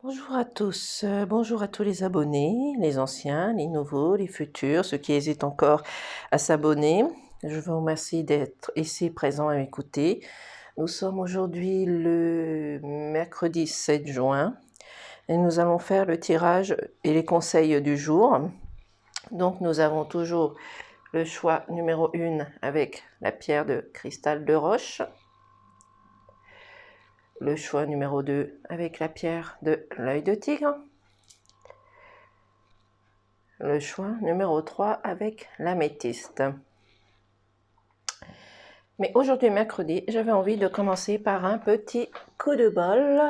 Bonjour à tous, bonjour à tous les abonnés, les anciens, les nouveaux, les futurs, ceux qui hésitent encore à s'abonner. Je vous remercie d'être ici présents à m'écouter. Nous sommes aujourd'hui le mercredi 7 juin et nous allons faire le tirage et les conseils du jour. Donc nous avons toujours le choix numéro 1 avec la pierre de cristal de roche. Le choix numéro 2 avec la pierre de l'œil de tigre. Le choix numéro 3 avec l'améthyste. Mais aujourd'hui, mercredi, j'avais envie de commencer par un petit coup de bol.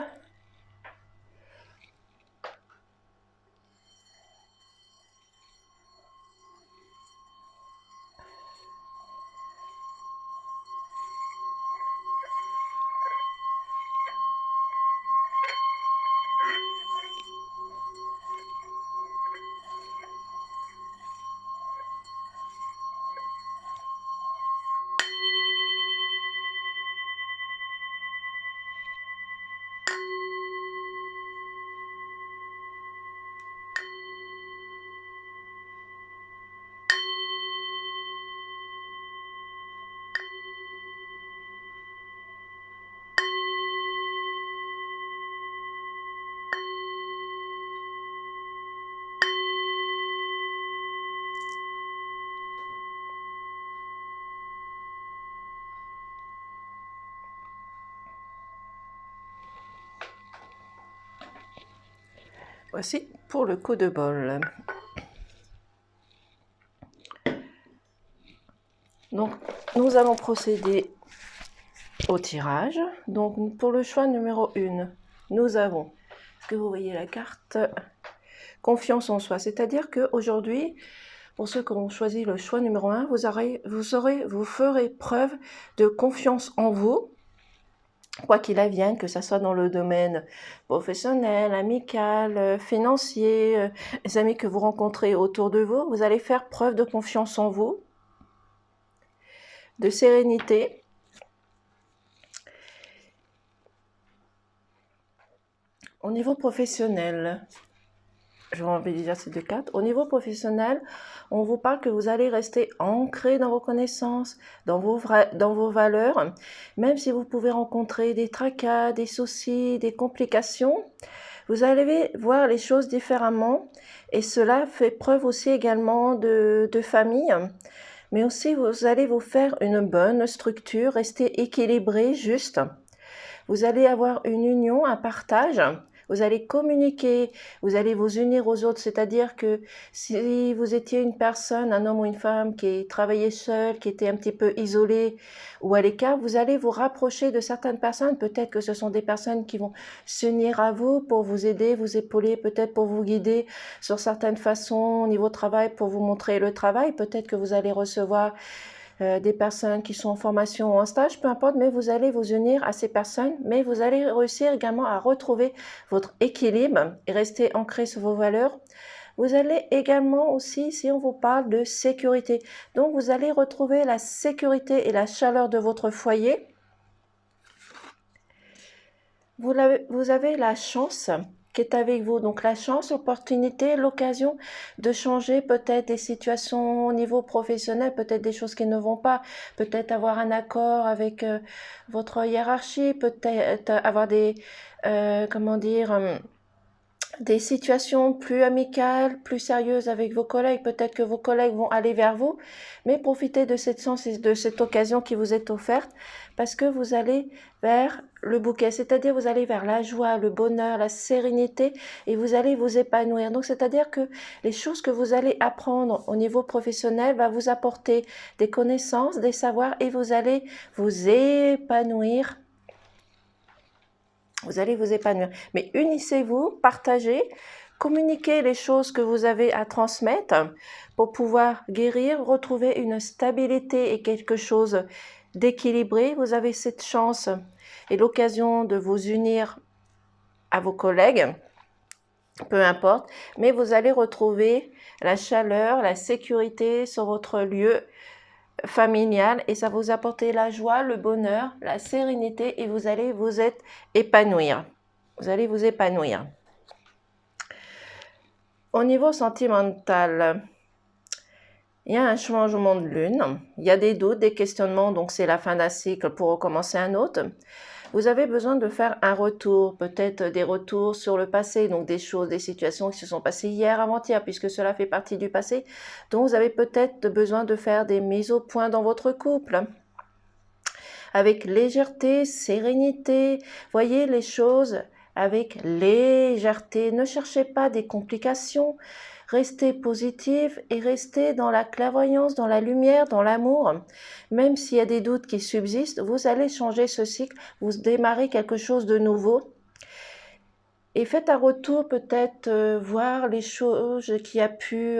Voici pour le coup de bol. Donc, nous allons procéder au tirage. Donc, pour le choix numéro 1, nous avons, est-ce que vous voyez la carte? Confiance en soi. C'est-à-dire qu'aujourd'hui, pour ceux qui ont choisi le choix numéro 1, vous ferez preuve de confiance en vous, quoi qu'il advienne, que ce soit dans le domaine professionnel, amical, financier, les amis que vous rencontrez autour de vous, vous allez faire preuve de confiance en vous, de sérénité. Au niveau professionnel, je vais enlever déjà ces deux cartes. Au niveau professionnel, on vous parle que vous allez rester ancré dans vos connaissances, dans vos valeurs, même si vous pouvez rencontrer des tracas, des soucis, des complications. Vous allez voir les choses différemment et cela fait preuve aussi également de famille. Mais aussi, vous allez vous faire une bonne structure, rester équilibré, juste. Vous allez avoir une union, un partage. Vous allez communiquer, vous allez vous unir aux autres. C'est-à-dire que si vous étiez une personne, un homme ou une femme qui travaillait seul, qui était un petit peu isolé ou à l'écart, vous allez vous rapprocher de certaines personnes. Peut-être que ce sont des personnes qui vont s'unir à vous pour vous aider, vous épauler, peut-être pour vous guider sur certaines façons au niveau travail, pour vous montrer le travail. Peut-être que vous allez recevoir des personnes qui sont en formation ou en stage, peu importe, mais vous allez vous unir à ces personnes, mais vous allez réussir également à retrouver votre équilibre et rester ancré sur vos valeurs. Vous allez également aussi, si on vous parle de sécurité, donc vous allez retrouver la sécurité et la chaleur de votre foyer. Vous avez la chance qui est avec vous. Donc la chance, l'opportunité, l'occasion de changer peut-être des situations au niveau professionnel, peut-être des choses qui ne vont pas, peut-être avoir un accord avec votre hiérarchie, peut-être avoir des, des situations plus amicales, plus sérieuses avec vos collègues. Peut-être que vos collègues vont aller vers vous, mais profitez de cette chance et de cette occasion qui vous est offerte parce que vous allez vers le bouquet, c'est-à-dire vous allez vers la joie, le bonheur, la sérénité et vous allez vous épanouir. Donc c'est-à-dire que les choses que vous allez apprendre au niveau professionnel va vous apporter des connaissances, des savoirs et vous allez vous épanouir. Vous allez vous épanouir. Mais unissez-vous, partagez, communiquez les choses que vous avez à transmettre pour pouvoir guérir, retrouver une stabilité et quelque chose d'équilibré. Vous avez cette chance et l'occasion de vous unir à vos collègues, peu importe, mais vous allez retrouver la chaleur, la sécurité sur votre lieu familial et ça vous apporter la joie, le bonheur, la sérénité et vous allez vous épanouir. Vous allez vous épanouir. Au niveau sentimental, il y a un changement de lune, il y a des doutes, des questionnements, donc c'est la fin d'un cycle pour recommencer un autre. Vous avez besoin de faire un retour, peut-être des retours sur le passé, donc des choses, des situations qui se sont passées hier, avant-hier, puisque cela fait partie du passé. Donc vous avez peut-être besoin de faire des mises au point dans votre couple. Avec légèreté, sérénité, voyez les choses avec légèreté. Ne cherchez pas des complications. Restez positif et restez dans la clairvoyance, dans la lumière, dans l'amour. Même s'il y a des doutes qui subsistent, vous allez changer ce cycle, vous démarrez quelque chose de nouveau. Et faites un retour, peut-être voir les choses qu'il y a pu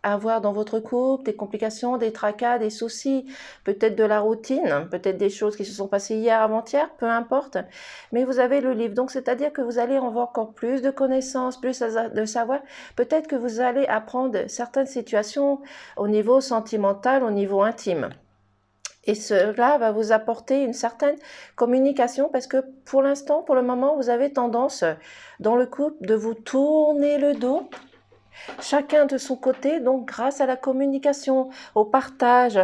avoir dans votre couple, des complications, des tracas, des soucis, peut-être de la routine, peut-être des choses qui se sont passées hier, avant-hier, peu importe. Mais vous avez le livre, donc c'est-à-dire que vous allez avoir encore plus de connaissances, plus de savoir. Peut-être que vous allez apprendre certaines situations au niveau sentimental, au niveau intime. Et cela va vous apporter une certaine communication parce que pour l'instant, pour le moment, vous avez tendance dans le couple de vous tourner le dos, chacun de son côté. Donc grâce à la communication, au partage,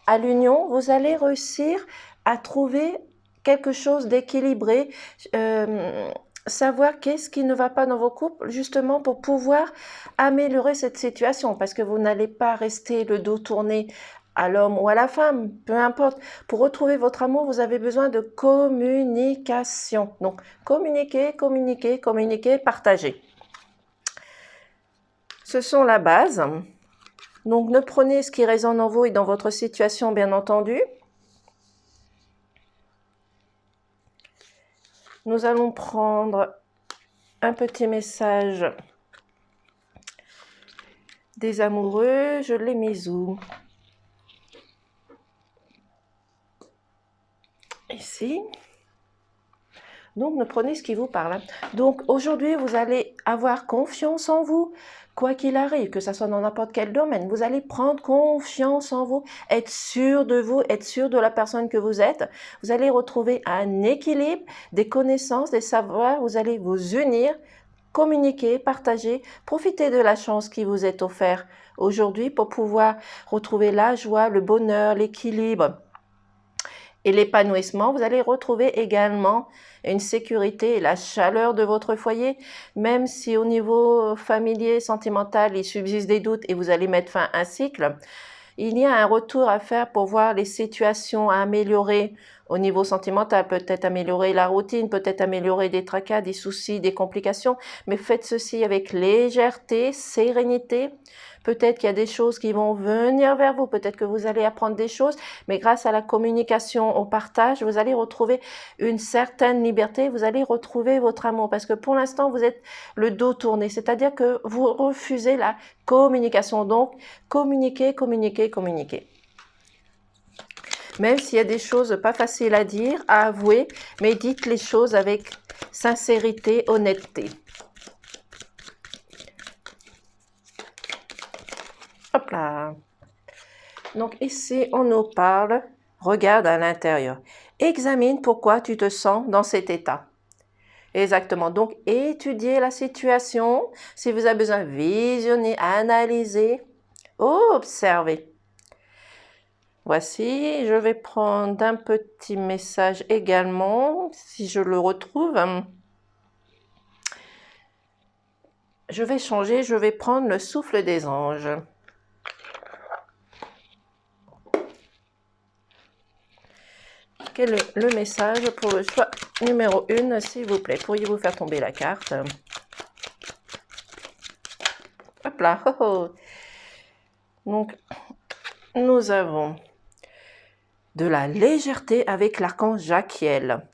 à l'union, vous allez réussir à trouver quelque chose d'équilibré, savoir qu'est-ce qui ne va pas dans vos couples, justement pour pouvoir améliorer cette situation, parce que vous n'allez pas rester le dos tourné à l'homme ou à la femme, peu importe. Pour retrouver votre amour, vous avez besoin de communication. Donc, communiquer, communiquer, communiquer, partager. Ce sont la base. Donc, ne prenez ce qui résonne en vous et dans votre situation, bien entendu. Nous allons prendre un petit message des amoureux. Je l'ai mis où ? Ici. Donc, ne prenez ce qui vous parle. Donc, aujourd'hui, vous allez avoir confiance en vous, quoi qu'il arrive, que ce soit dans n'importe quel domaine. Vous allez prendre confiance en vous, être sûr de vous, être sûr de la personne que vous êtes. Vous allez retrouver un équilibre, des connaissances, des savoirs. Vous allez vous unir, communiquer, partager, profiter de la chance qui vous est offerte aujourd'hui pour pouvoir retrouver la joie, le bonheur, l'équilibre et l'épanouissement. Vous allez retrouver également une sécurité et la chaleur de votre foyer, même si au niveau familier, sentimental, il subsiste des doutes et vous allez mettre fin à un cycle. Il y a un retour à faire pour voir les situations à améliorer au niveau sentimental, peut-être améliorer la routine, peut-être améliorer des tracas, des soucis, des complications, mais faites ceci avec légèreté, sérénité. Peut-être qu'il y a des choses qui vont venir vers vous, peut-être que vous allez apprendre des choses, mais grâce à la communication, au partage, vous allez retrouver une certaine liberté, vous allez retrouver votre amour, parce que pour l'instant, vous êtes le dos tourné, c'est-à-dire que vous refusez la communication. Donc, communiquer, communiquer, communiquer. Même s'il y a des choses pas faciles à dire, à avouer, mais dites les choses avec sincérité, honnêteté. Hop là. Donc ici, on nous parle, regarde à l'intérieur. Examine pourquoi tu te sens dans cet état. Exactement. Donc, étudiez la situation. Si vous avez besoin, visionner, analyser, observer. Voici, je vais prendre un petit message également, si je le retrouve. Je vais changer, je vais prendre le souffle des anges. Quel est le message pour le choix numéro 1, s'il vous plaît? Pourriez-vous faire tomber la carte? Hop là, oh oh. Donc, nous avons de la légèreté avec l'archange Jaquiel.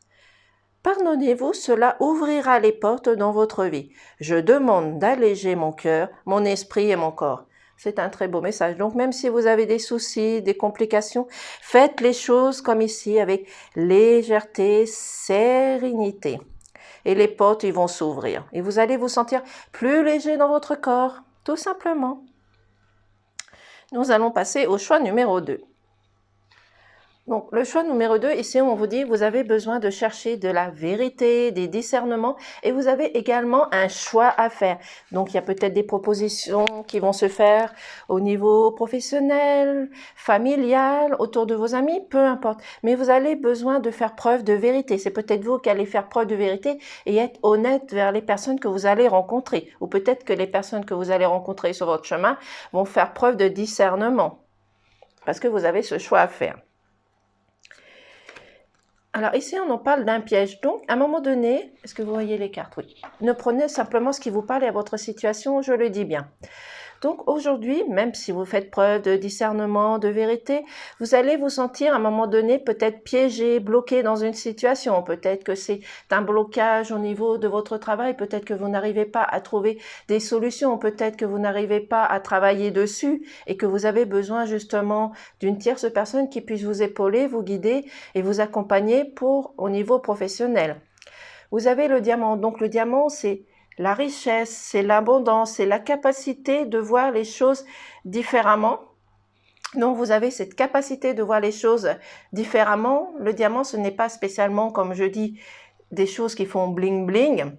Pardonnez-vous, cela ouvrira les portes dans votre vie. Je demande d'alléger mon cœur, mon esprit et mon corps. C'est un très beau message. Donc, même si vous avez des soucis, des complications, faites les choses comme ici, avec légèreté, sérénité. Et les portes, ils vont s'ouvrir. Et vous allez vous sentir plus léger dans votre corps, tout simplement. Nous allons passer au choix numéro 2. Donc, le choix numéro 2, ici, on vous dit, vous avez besoin de chercher de la vérité, des discernements, et vous avez également un choix à faire. Donc, il y a peut-être des propositions qui vont se faire au niveau professionnel, familial, autour de vos amis, peu importe. Mais vous avez besoin de faire preuve de vérité. C'est peut-être vous qui allez faire preuve de vérité et être honnête vers les personnes que vous allez rencontrer. Ou peut-être que les personnes que vous allez rencontrer sur votre chemin vont faire preuve de discernement. Parce que vous avez ce choix à faire. Alors ici, on en parle d'un piège. Donc, à un moment donné, est-ce que vous voyez les cartes? Oui. Ne prenez simplement ce qui vous parle et à votre situation, je le dis bien. Donc aujourd'hui, même si vous faites preuve de discernement, de vérité, vous allez vous sentir à un moment donné peut-être piégé, bloqué dans une situation. Peut-être que c'est un blocage au niveau de votre travail, peut-être que vous n'arrivez pas à trouver des solutions, peut-être que vous n'arrivez pas à travailler dessus et que vous avez besoin justement d'une tierce personne qui puisse vous épauler, vous guider et vous accompagner au niveau professionnel. Vous avez le diamant. Donc le diamant, c'est la richesse, c'est l'abondance, c'est la capacité de voir les choses différemment. Donc, vous avez cette capacité de voir les choses différemment. Le diamant, ce n'est pas spécialement, comme je dis, des choses qui font bling bling,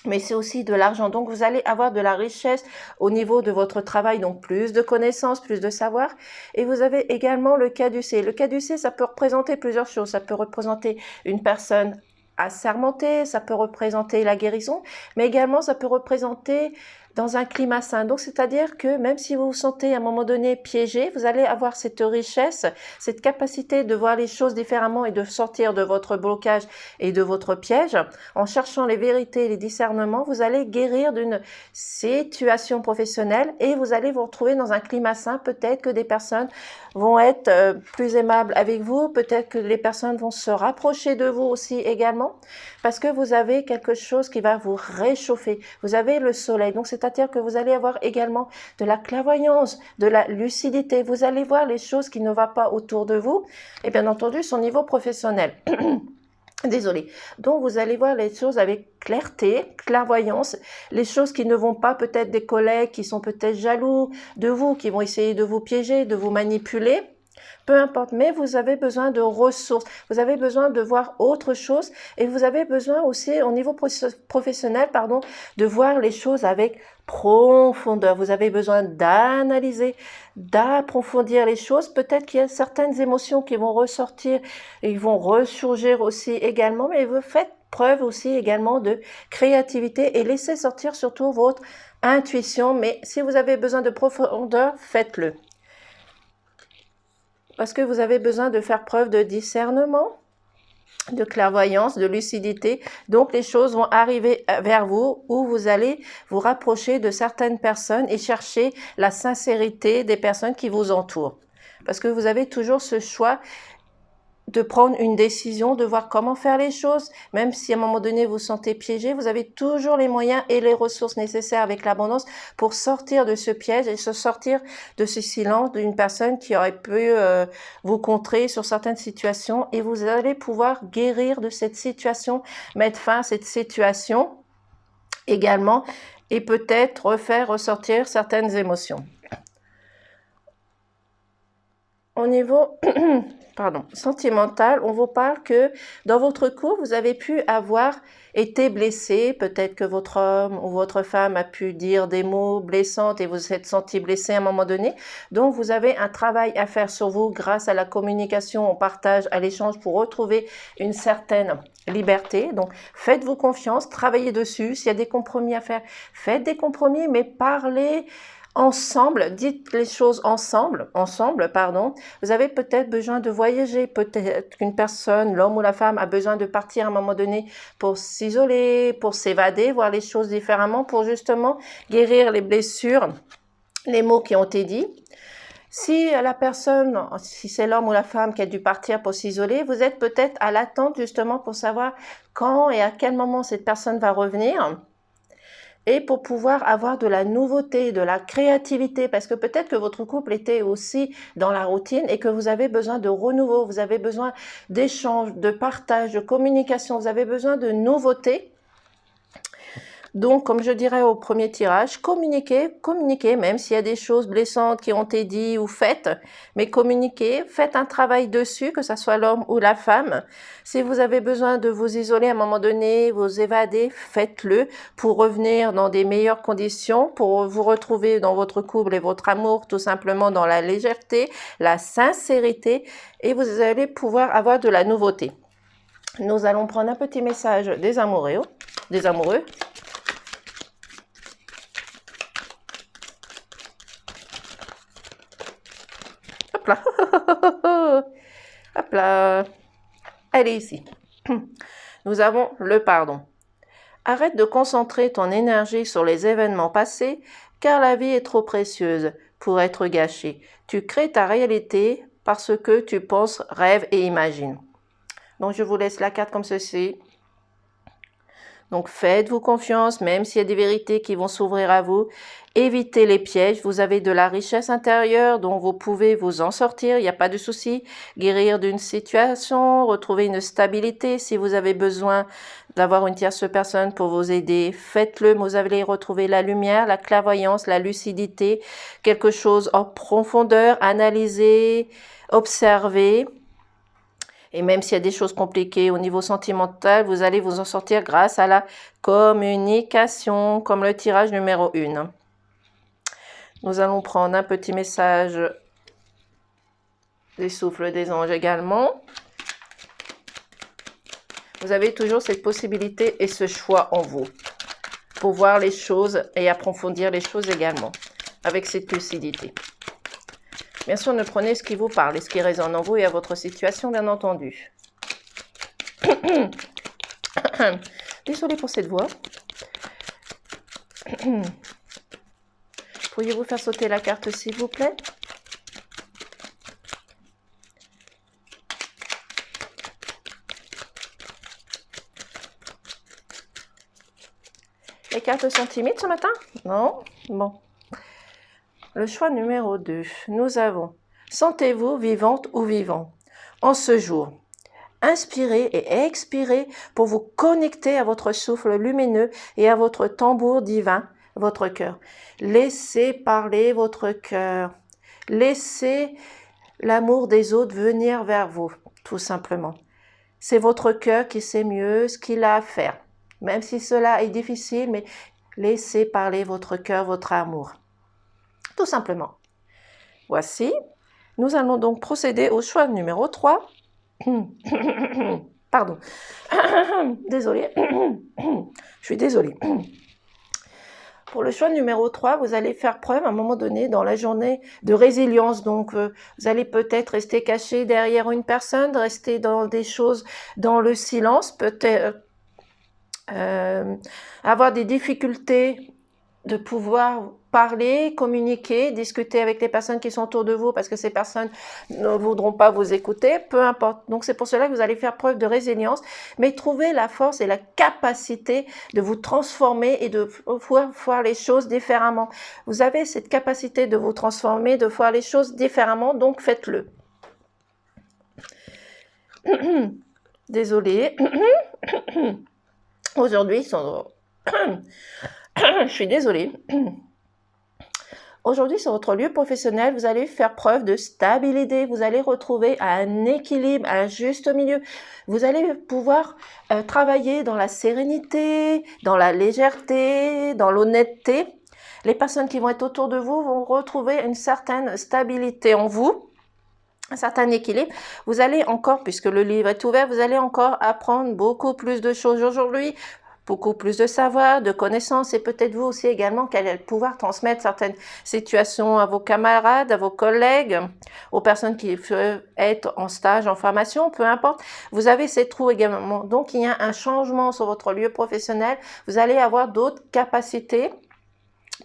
mais c'est aussi de l'argent. Donc, vous allez avoir de la richesse au niveau de votre travail, donc plus de connaissances, plus de savoir. Et vous avez également le caducée. Le caducée, ça peut représenter plusieurs choses. Ça peut représenter une personne assermentée, ça peut représenter la guérison, mais également ça peut représenter dans un climat sain. Donc, c'est-à-dire que même si vous vous sentez à un moment donné piégé, vous allez avoir cette richesse, cette capacité de voir les choses différemment et de sortir de votre blocage et de votre piège. En cherchant les vérités et les discernements, vous allez guérir d'une situation professionnelle et vous allez vous retrouver dans un climat sain. Peut-être que des personnes vont être plus aimables avec vous, peut-être que les personnes vont se rapprocher de vous aussi également, parce que vous avez quelque chose qui va vous réchauffer. Vous avez le soleil, donc c'est-à-dire que vous allez avoir également de la clairvoyance, de la lucidité. Vous allez voir les choses qui ne vont pas autour de vous, et bien entendu son niveau professionnel. Désolée. Donc, vous allez voir les choses avec clarté, clairvoyance, les choses qui ne vont pas, peut-être des collègues qui sont peut-être jaloux de vous, qui vont essayer de vous piéger, de vous manipuler. Peu importe, mais vous avez besoin de ressources, vous avez besoin de voir autre chose et vous avez besoin aussi au niveau professionnel, de voir les choses avec profondeur. Vous avez besoin d'analyser, d'approfondir les choses. Peut-être qu'il y a certaines émotions qui vont ressortir et ils vont ressurgir aussi également, mais vous faites preuve aussi également de créativité et laissez sortir surtout votre intuition. Mais si vous avez besoin de profondeur, faites-le. Parce que vous avez besoin de faire preuve de discernement, de clairvoyance, de lucidité. Donc, les choses vont arriver vers vous où vous allez vous rapprocher de certaines personnes et chercher la sincérité des personnes qui vous entourent. Parce que vous avez toujours ce choix de prendre une décision, de voir comment faire les choses. Même si à un moment donné vous vous sentez piégé, vous avez toujours les moyens et les ressources nécessaires avec l'abondance pour sortir de ce piège et se sortir de ce silence d'une personne qui aurait pu vous contrer sur certaines situations et vous allez pouvoir guérir de cette situation, mettre fin à cette situation également et peut-être refaire ressortir certaines émotions. Au niveau sentimental, on vous parle que dans votre couple, vous avez pu avoir été blessé. Peut-être que votre homme ou votre femme a pu dire des mots blessants et vous vous êtes senti blessé à un moment donné. Donc, vous avez un travail à faire sur vous grâce à la communication, au partage, à l'échange pour retrouver une certaine liberté. Donc, faites-vous confiance, travaillez dessus. S'il y a des compromis à faire, faites des compromis, mais parlez ensemble, dites les choses ensemble. Vous avez peut-être besoin de voyager, peut-être qu'une personne, l'homme ou la femme, a besoin de partir à un moment donné pour s'isoler, pour s'évader, voir les choses différemment, pour justement guérir les blessures, les mots qui ont été dits. Si la personne, si c'est l'homme ou la femme qui a dû partir pour s'isoler, vous êtes peut-être à l'attente justement pour savoir quand et à quel moment cette personne va revenir. Et pour pouvoir avoir de la nouveauté, de la créativité, parce que peut-être que votre couple était aussi dans la routine et que vous avez besoin de renouveau, vous avez besoin d'échange, de partage, de communication, vous avez besoin de nouveauté. Donc, comme je dirais au premier tirage, communiquez, communiquez, même s'il y a des choses blessantes qui ont été dites ou faites, mais communiquez, faites un travail dessus, que ce soit l'homme ou la femme. Si vous avez besoin de vous isoler à un moment donné, vous évader, faites-le pour revenir dans des meilleures conditions, pour vous retrouver dans votre couple et votre amour, tout simplement dans la légèreté, la sincérité, et vous allez pouvoir avoir de la nouveauté. Nous allons prendre un petit message des amoureux. Des amoureux. Hop là. Hop là. Elle est ici. Nous avons le pardon. Arrête de concentrer ton énergie sur les événements passés, car la vie est trop précieuse pour être gâchée. Tu crées ta réalité parce que tu penses, rêves et imagines. Donc, je vous laisse la carte comme ceci. Donc, faites-vous confiance, même s'il y a des vérités qui vont s'ouvrir à vous. Évitez les pièges. Vous avez de la richesse intérieure, dont vous pouvez vous en sortir. Il n'y a pas de souci. Guérir d'une situation, retrouver une stabilité. Si vous avez besoin d'avoir une tierce personne pour vous aider, faites-le. Vous allez retrouver la lumière, la clairvoyance, la lucidité, quelque chose en profondeur, analyser, observer. Et même s'il y a des choses compliquées au niveau sentimental, vous allez vous en sortir grâce à la communication, comme le tirage numéro 1. Nous allons prendre un petit message des souffles des anges également. Vous avez toujours cette possibilité et ce choix en vous pour voir les choses et approfondir les choses également avec cette lucidité. Bien sûr, ne prenez ce qui vous parle et ce qui résonne en vous et à votre situation, bien entendu. Désolée pour cette voix. Pourriez-vous faire sauter la carte, s'il vous plaît? Les cartes sont timides ce matin? Non? Bon. Le choix numéro 2, nous avons « Sentez-vous vivante ou vivant ?» En ce jour, inspirez et expirez pour vous connecter à votre souffle lumineux et à votre tambour divin, votre cœur. Laissez parler votre cœur. Laissez l'amour des autres venir vers vous, tout simplement. C'est votre cœur qui sait mieux ce qu'il a à faire. Même si cela est difficile, mais laissez parler votre cœur, votre amour. Tout simplement. Voici. Nous allons donc procéder au choix numéro 3. Pardon. Désolée. Je suis désolée. Pour le choix numéro 3, vous allez faire preuve à un moment donné dans la journée de résilience. Donc, vous allez peut-être rester caché derrière une personne, rester dans des choses, dans le silence, peut-être avoir des difficultés de pouvoir parler, communiquer, discuter avec les personnes qui sont autour de vous parce que ces personnes ne voudront pas vous écouter, peu importe. Donc c'est pour cela que vous allez faire preuve de résilience, mais trouver la force et la capacité de vous transformer et de pouvoir voir les choses différemment. Vous avez cette capacité de vous transformer, de voir les choses différemment, donc faites-le. Désolée. Aujourd'hui, je suis désolée. Aujourd'hui, sur votre lieu professionnel, vous allez faire preuve de stabilité. Vous allez retrouver un équilibre, un juste milieu. Vous allez pouvoir travailler dans la sérénité, dans la légèreté, dans l'honnêteté. Les personnes qui vont être autour de vous vont retrouver une certaine stabilité en vous, un certain équilibre. Vous allez encore, puisque le livre est ouvert, vous allez encore apprendre beaucoup plus de choses aujourd'hui. Beaucoup plus de savoir, de connaissances et peut-être vous aussi également qu'elle allez pouvoir transmettre certaines situations à vos camarades, à vos collègues, aux personnes qui peuvent être en stage, en formation, peu importe. Vous avez ces trous également. Donc, il y a un changement sur votre lieu professionnel. Vous allez avoir d'autres capacités,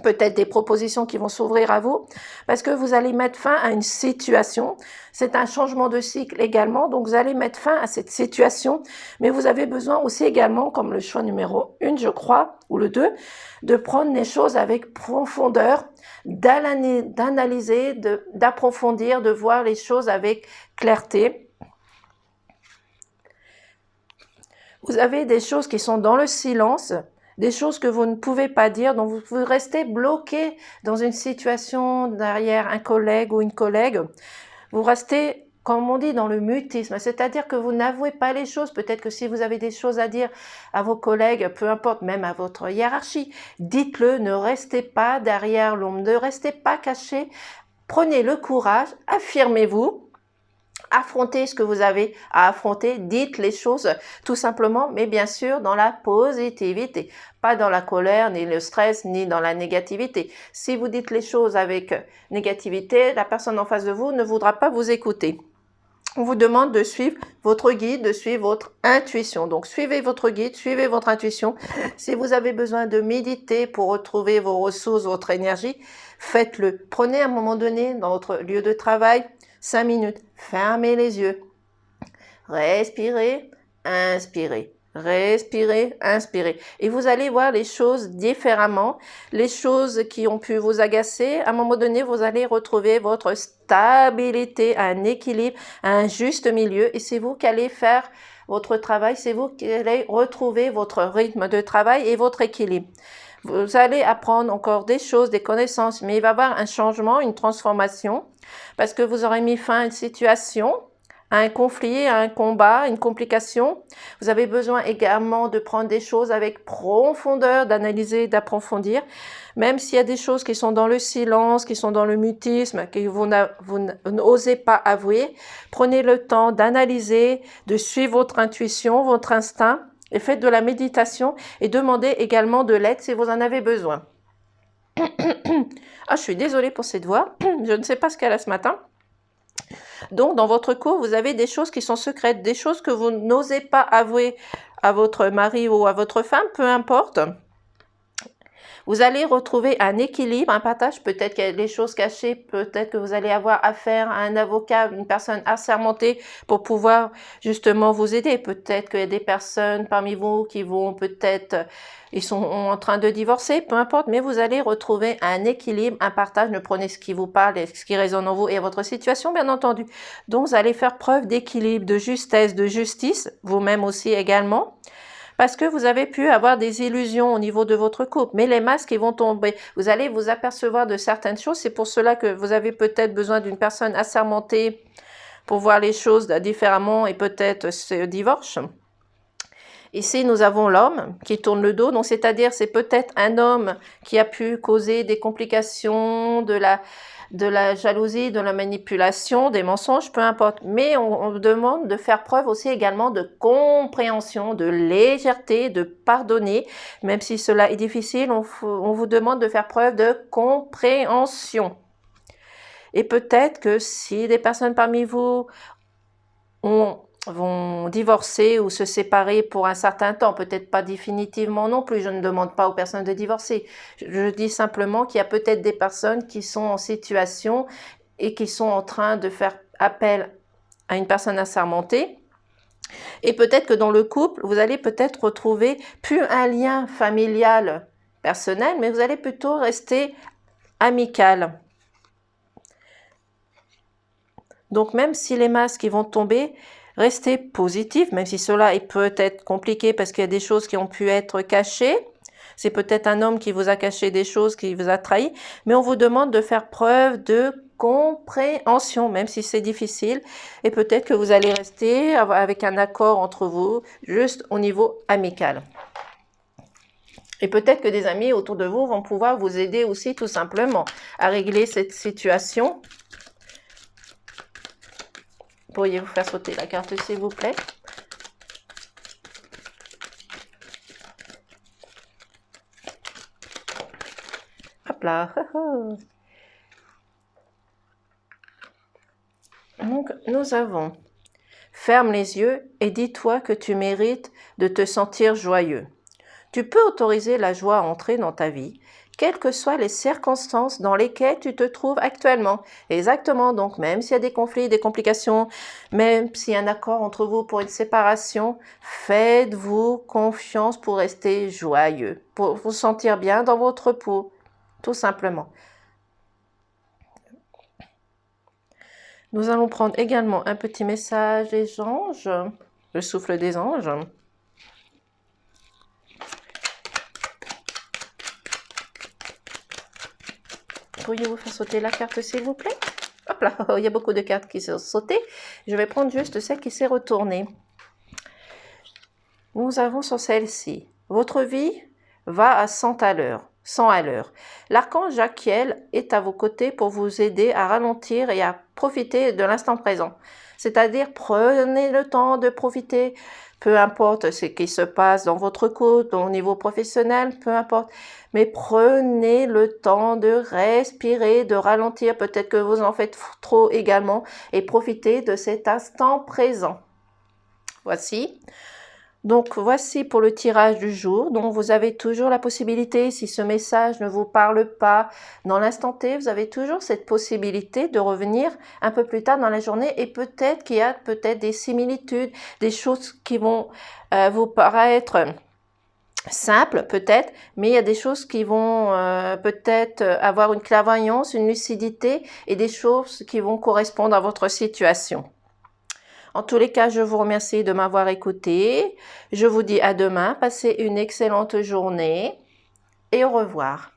peut-être des propositions qui vont s'ouvrir à vous, parce que vous allez mettre fin à une situation. C'est un changement de cycle également, donc vous allez mettre fin à cette situation, mais vous avez besoin aussi également, comme le choix numéro 1, je crois, ou le 2, de prendre les choses avec profondeur, d'analyser, d'approfondir, de voir les choses avec clarté. Vous avez des choses qui sont dans le silence, des choses que vous ne pouvez pas dire, donc vous restez bloqué dans une situation derrière un collègue ou une collègue. Vous restez, comme on dit, dans le mutisme, c'est-à-dire que vous n'avouez pas les choses. Peut-être que si vous avez des choses à dire à vos collègues, peu importe, même à votre hiérarchie, dites-le, ne restez pas derrière l'ombre, ne restez pas caché. Prenez le courage, affirmez-vous. Affrontez ce que vous avez à affronter, dites les choses tout simplement, mais bien sûr dans la positivité, pas dans la colère, ni le stress, ni dans la négativité. Si vous dites les choses avec négativité, la personne en face de vous ne voudra pas vous écouter. On vous demande de suivre votre guide, de suivre votre intuition. Donc, suivez votre guide, suivez votre intuition. Si vous avez besoin de méditer pour retrouver vos ressources, votre énergie, faites-le. Prenez à un moment donné dans votre lieu de travail 5 minutes. Fermez les yeux. Respirez, inspirez. Respirez, inspirez. Et vous allez voir les choses différemment. Les choses qui ont pu vous agacer, à un moment donné, vous allez retrouver votre stabilité, un équilibre, un juste milieu. Et c'est vous qui allez faire votre travail. C'est vous qui allez retrouver votre rythme de travail et votre équilibre. Vous allez apprendre encore des choses, des connaissances, mais il va y avoir un changement, une transformation, parce que vous aurez mis fin à une situation, à un conflit, à un combat, une complication. Vous avez besoin également de prendre des choses avec profondeur, d'analyser, d'approfondir, même s'il y a des choses qui sont dans le silence, qui sont dans le mutisme, que vous n'osez pas avouer. Prenez le temps d'analyser, de suivre votre intuition, votre instinct, et faites de la méditation et demandez également de l'aide si vous en avez besoin. Ah, je suis désolée pour cette voix, je ne sais pas ce qu'elle a ce matin. Donc, dans votre cours, vous avez des choses qui sont secrètes, des choses que vous n'osez pas avouer à votre mari ou à votre femme, peu importe. Vous allez retrouver un équilibre, un partage, peut-être qu'il y a des choses cachées, peut-être que vous allez avoir affaire à un avocat, une personne assermentée pour pouvoir justement vous aider. Peut-être qu'il y a des personnes parmi vous qui vont peut-être, ils sont en train de divorcer, peu importe, mais vous allez retrouver un équilibre, un partage. Ne prenez ce qui vous parle et ce qui résonne en vous et votre situation, bien entendu. Donc, vous allez faire preuve d'équilibre, de justesse, de justice, vous-même aussi également. Parce que vous avez pu avoir des illusions au niveau de votre couple. Mais les masques, ils vont tomber. Vous allez vous apercevoir de certaines choses. C'est pour cela que vous avez peut-être besoin d'une personne assermentée pour voir les choses différemment et peut-être ce divorce. Ici, nous avons l'homme qui tourne le dos. Donc, c'est-à-dire, c'est peut-être un homme qui a pu causer des complications, de la jalousie, de la manipulation, des mensonges, peu importe. Mais on demande de faire preuve aussi également de compréhension, de légèreté, de pardonner. Même si cela est difficile, on vous demande de faire preuve de compréhension. Et peut-être que si des personnes parmi vous vont divorcer ou se séparer pour un certain temps, peut-être pas définitivement non plus, je ne demande pas aux personnes de divorcer, je dis simplement qu'il y a peut-être des personnes qui sont en situation et qui sont en train de faire appel à une personne assermentée, et peut-être que dans le couple, vous allez peut-être retrouver plus un lien familial personnel, mais vous allez plutôt rester amical. Donc même si les masques vont tomber, restez positif, même si cela est peut-être compliqué parce qu'il y a des choses qui ont pu être cachées. C'est peut-être un homme qui vous a caché des choses, qui vous a trahi. Mais on vous demande de faire preuve de compréhension, même si c'est difficile. Et peut-être que vous allez rester avec un accord entre vous, juste au niveau amical. Et peut-être que des amis autour de vous vont pouvoir vous aider aussi tout simplement à régler cette situation. Pourriez-vous faire sauter la carte, s'il vous plaît? Hop là. Donc, nous avons « Ferme les yeux et dis-toi que tu mérites de te sentir joyeux. Tu peux autoriser la joie à entrer dans ta vie, quelles que soient les circonstances dans lesquelles tu te trouves actuellement. » Exactement, donc même s'il y a des conflits, des complications, même s'il y a un accord entre vous pour une séparation, faites-vous confiance pour rester joyeux, pour vous sentir bien dans votre peau, tout simplement. Nous allons prendre également un petit message des anges, le souffle des anges. Pourriez-vous faire sauter la carte, s'il vous plaît? Hop là, il y a beaucoup de cartes qui sont sautées. Je vais prendre juste celle qui s'est retournée. Nous avons sur celle-ci. Votre vie va à 100 à l'heure. 100 à l'heure. L'archange Jaquiel est à vos côtés pour vous aider à ralentir et à profiter de l'instant présent. C'est-à-dire, prenez le temps de profiter, peu importe ce qui se passe dans votre couple, au niveau professionnel, peu importe. Mais prenez le temps de respirer, de ralentir. Peut-être que vous en faites trop également et profitez de cet instant présent. Voici. Donc, voici pour le tirage du jour. Donc, vous avez toujours la possibilité, si ce message ne vous parle pas dans l'instant T, vous avez toujours cette possibilité de revenir un peu plus tard dans la journée et peut-être qu'il y a des similitudes, des choses qui vont vous paraître simples, peut-être, mais il y a des choses qui vont peut-être avoir une clairvoyance, une lucidité et des choses qui vont correspondre à votre situation. En tous les cas, je vous remercie de m'avoir écouté. Je vous dis à demain. Passez une excellente journée et au revoir.